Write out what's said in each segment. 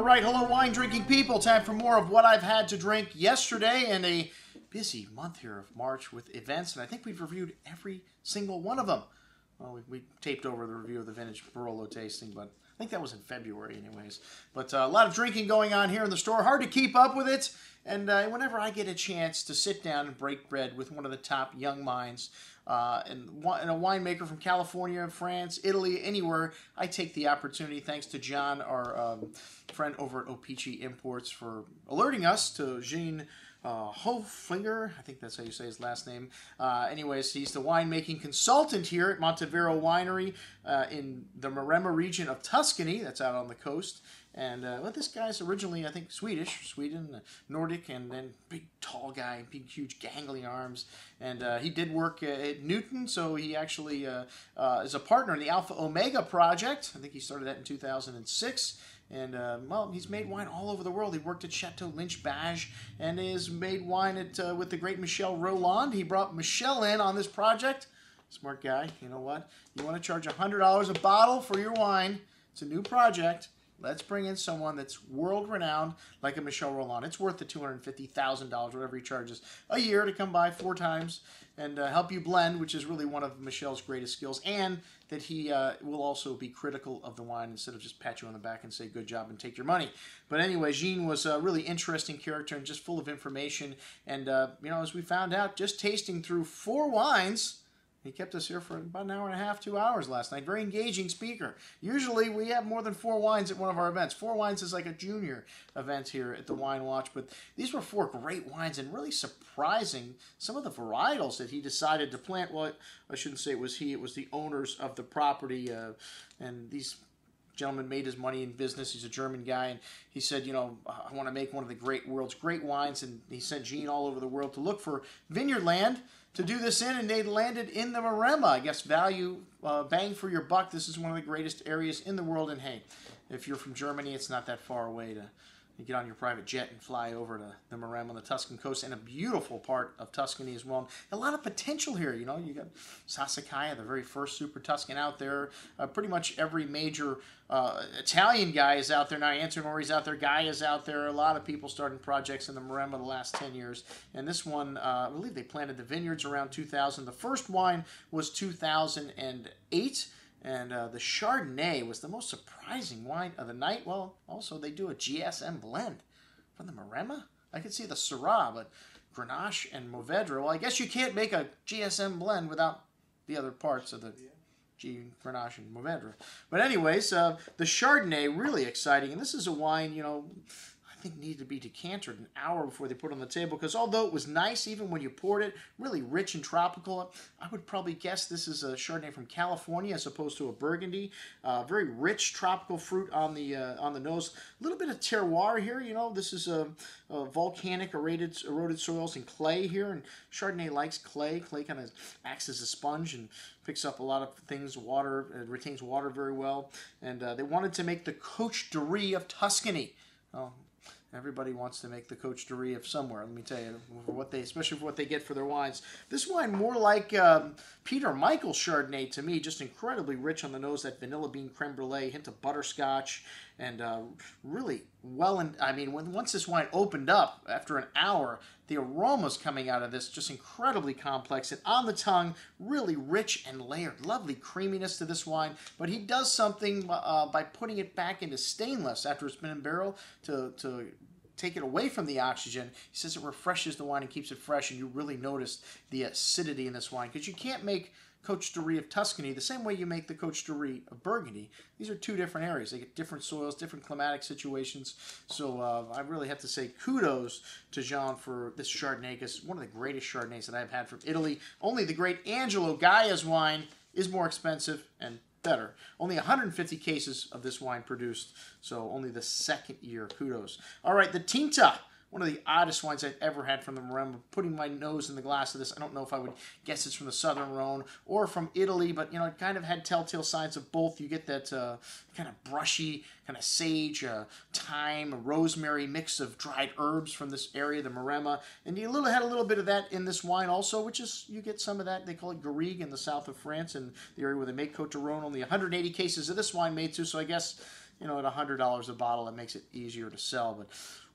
right, hello wine drinking people. Time for more of what I've had to drink yesterday and a busy month here of March with events, and I think we've reviewed every single one of them. Well, we taped over the review of the vintage Barolo tasting, but I think that was in February anyways. But a lot of drinking going on here in the store. Hard to keep up with it. And whenever I get a chance to sit down and break bread with one of the top young minds and a winemaker from California, France, Italy, anywhere, I take the opportunity, thanks to John, our friend over at Opici Imports, for alerting us to Jean Hoefliger, I think that's how you say his last name. Anyways, he's the winemaking consultant here at Monteverro Winery in the Maremma region of Tuscany. That's out on the coast. And well, this guy's originally, I think, Sweden, Nordic, and then big, tall guy, big, huge, gangly arms. And he did work at Newton, so he actually is a partner in the Alpha Omega project. I think he started that in 2006. And, well, he's made wine all over the world. He worked at Chateau Lynch-Bages and has made wine at, with the great Michel Rolland. He brought Michel in on this project. Smart guy. You know what? You want to charge $100 a bottle for your wine. It's a new project. Let's bring in someone that's world-renowned, like a Michel Rolland. It's worth the $250,000, whatever he charges a year, to come by 4 times and help you blend, which is really one of Michel's greatest skills, and that he will also be critical of the wine instead of just pat you on the back and say, good job, and take your money. But anyway, Jean was a really interesting character and just full of information. And, you know, as we found out, just tasting through 4 wines, he kept us here for about an hour and a half, 2 hours last night. Very engaging speaker. Usually we have more than 4 wines at one of our events. 4 wines is like a junior event here at the Wine Watch. But these were 4 great wines, and really surprising some of the varietals that he decided to plant. Well, I shouldn't say it was he. It was the owners of the property. And these gentleman made his money in business. He's a German guy, and he said, you know, I want to make one of the world's great wines. And he sent Jean all over the world to look for vineyard land to do this in, and they landed in the Maremma. I guess value, bang for your buck. This is one of the greatest areas in the world, and hey, if you're from Germany, it's not that far away to get on your private jet and fly over to the Maremma on the Tuscan coast, and a beautiful part of Tuscany as well. A lot of potential here, you know. You got Sassicaia, the very first Super Tuscan out there. Pretty much every major Italian guy is out there now. Antinori's out there. Guy is out there. A lot of people starting projects in the Maremma the last 10 years. And this one, I believe they planted the vineyards around 2000. The first wine was 2008. And the Chardonnay was the most surprising wine of the night. Well, also they do a GSM blend from the Maremma. I could see the Syrah, but Grenache and Monteverro. Well, I guess you can't make a GSM blend without the other parts of the Grenache and Monteverro. But anyways, the Chardonnay, really exciting. And this is a wine, you know, I think needed to be decanted an hour before they put it on the table, because although it was nice even when you poured it, really rich and tropical, I would probably guess this is a Chardonnay from California as opposed to a Burgundy. Very rich tropical fruit on the nose. A little bit of terroir here, you know. This is a volcanic eroded soils and clay here, and Chardonnay likes clay. Clay kind of acts as a sponge and picks up a lot of things, water, it retains water very well. And they wanted to make the Coach de Riz of Tuscany. Everybody wants to make the Coach de Riz of somewhere, let me tell you, especially for what they get for their wines. This wine more like Peter Michael Chardonnay to me, just incredibly rich on the nose, that vanilla bean creme brulee, hint of butterscotch, and really well. And I mean, once this wine opened up after an hour, the aromas coming out of this just incredibly complex, and on the tongue, really rich and layered. Lovely creaminess to this wine, but he does something by putting it back into stainless after it's been in barrel to take it away from the oxygen. He says it refreshes the wine and keeps it fresh, and you really notice the acidity in this wine, because you can't make Coach de Riz of Tuscany the same way you make the Coach de Riz of Burgundy. These are 2 different areas. They get different soils, different climatic situations. So I really have to say kudos to Jean for this Chardonnay, because one of the greatest Chardonnays that I've had from Italy. Only the great Angelo Gaia's wine is more expensive and better. Only 150 cases of this wine produced, so only the 2nd year. Kudos. All right, the Tinta. One of the oddest wines I've ever had from the Maremma. Putting my nose in the glass of this, I don't know if I would guess it's from the Southern Rhone or from Italy, but, you know, it kind of had telltale signs of both. You get that kind of brushy, kind of sage, thyme, rosemary mix of dried herbs from this area, the Maremma. And you had a little bit of that in this wine also, which is, you get some of that. They call it Garrigue in the south of France, and the area where they make Côte de Rhône. Only 180 cases of this wine made too, so I guess you know, at $100 a bottle, it makes it easier to sell. But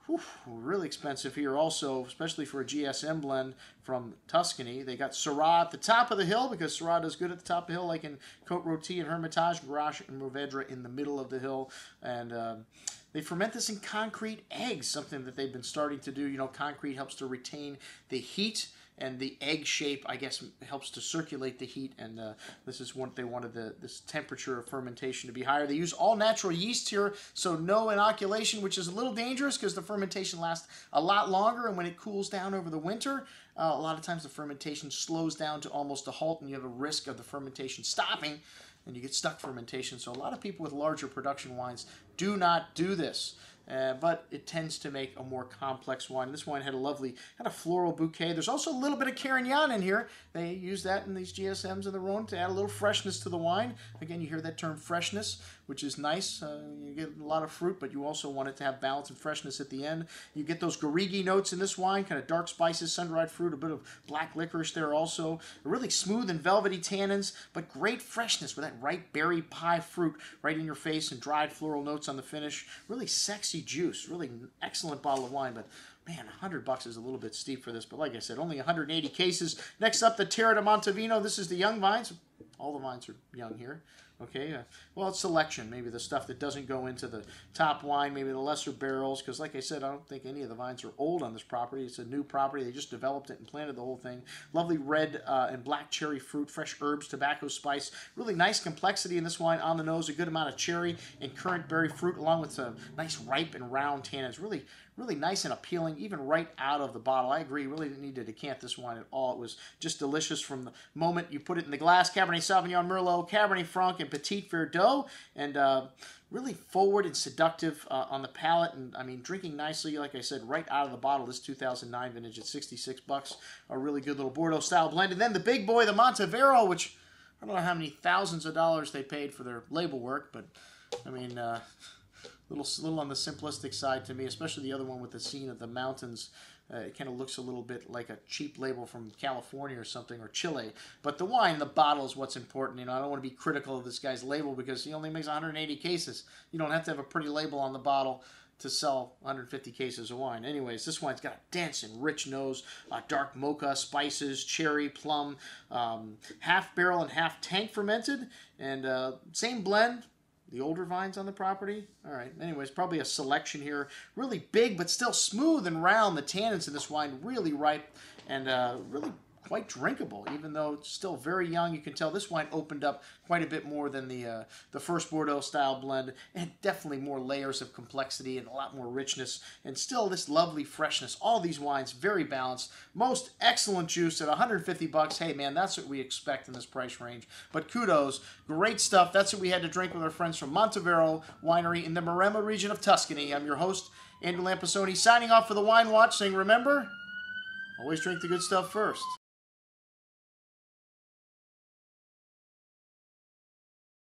whew, really expensive here also, especially for a GSM blend from Tuscany. They got Syrah at the top of the hill because Syrah does good at the top of the hill, like in Côte Rôtie and Hermitage, Grenache and Mourvèdre in the middle of the hill. And they ferment this in concrete eggs, something that they've been starting to do. You know, concrete helps to retain the heat, and the egg shape, I guess, helps to circulate the heat, and this is what they wanted this temperature of fermentation to be higher. They use all natural yeast here, so no inoculation, which is a little dangerous because the fermentation lasts a lot longer, and when it cools down over the winter, a lot of times the fermentation slows down to almost a halt, and you have a risk of the fermentation stopping, and you get stuck fermentation. So a lot of people with larger production wines do not do this. But it tends to make a more complex wine. This wine had a floral bouquet. There's also a little bit of Carignan in here. They use that in these GSMs of the Rhone to add a little freshness to the wine. Again, you hear that term freshness, which is nice. You get a lot of fruit, but you also want it to have balance and freshness at the end. You get those garrigue notes in this wine, kind of dark spices, sun-dried fruit, a bit of black licorice there also. Really smooth and velvety tannins, but great freshness with that ripe berry pie fruit right in your face and dried floral notes on the finish. Really sexy juice. Really excellent bottle of wine, but man, $100 is a little bit steep for this. But like I said, only 180 cases. Next up, the Terra de Monteverro. This is the young vines. All the vines are young here. Okay, well, it's selection. Maybe the stuff that doesn't go into the top wine, maybe the lesser barrels, because like I said, I don't think any of the vines are old on this property. It's a new property. They just developed it and planted the whole thing. Lovely red and black cherry fruit, fresh herbs, tobacco, spice. Really nice complexity in this wine on the nose. A good amount of cherry and currant berry fruit, along with some nice ripe and round tannins. Really nice and appealing, even right out of the bottle. I agree, really didn't need to decant this wine at all. It was just delicious from the moment you put it in the glass. Cabernet Sauvignon, Merlot, Cabernet Franc, and Petit Verdot. And really forward and seductive on the palate. And, I mean, drinking nicely, like I said, right out of the bottle. This 2009 vintage at $66. A really good little Bordeaux-style blend. And then the big boy, the Monteverro, which I don't know how many thousands of dollars they paid for their label work, but, I mean... little on the simplistic side to me, especially the other one with the scene of the mountains. It kind of looks a little bit like a cheap label from California or something, or Chile. But the wine, the bottle is what's important. You know, I don't want to be critical of this guy's label because he only makes 180 cases. You don't have to have a pretty label on the bottle to sell 150 cases of wine. Anyways, this wine's got a dense and rich nose, dark mocha, spices, cherry, plum, half barrel and half tank fermented, and same blend. The older vines on the property. All right. Anyways, probably a selection here. Really big, but still smooth and round. The tannins in this wine really ripe and really quite drinkable, even though it's still very young. You can tell this wine opened up quite a bit more than the first Bordeaux-style blend, and definitely more layers of complexity and a lot more richness, and still this lovely freshness. All these wines very balanced. Most excellent juice at $150. Hey, man, that's what we expect in this price range. But kudos. Great stuff. That's what we had to drink with our friends from Monteverro Winery in the Maremma region of Tuscany. I'm your host, Andrew Lampasoni, signing off for the Wine Watch, saying remember, always drink the good stuff first.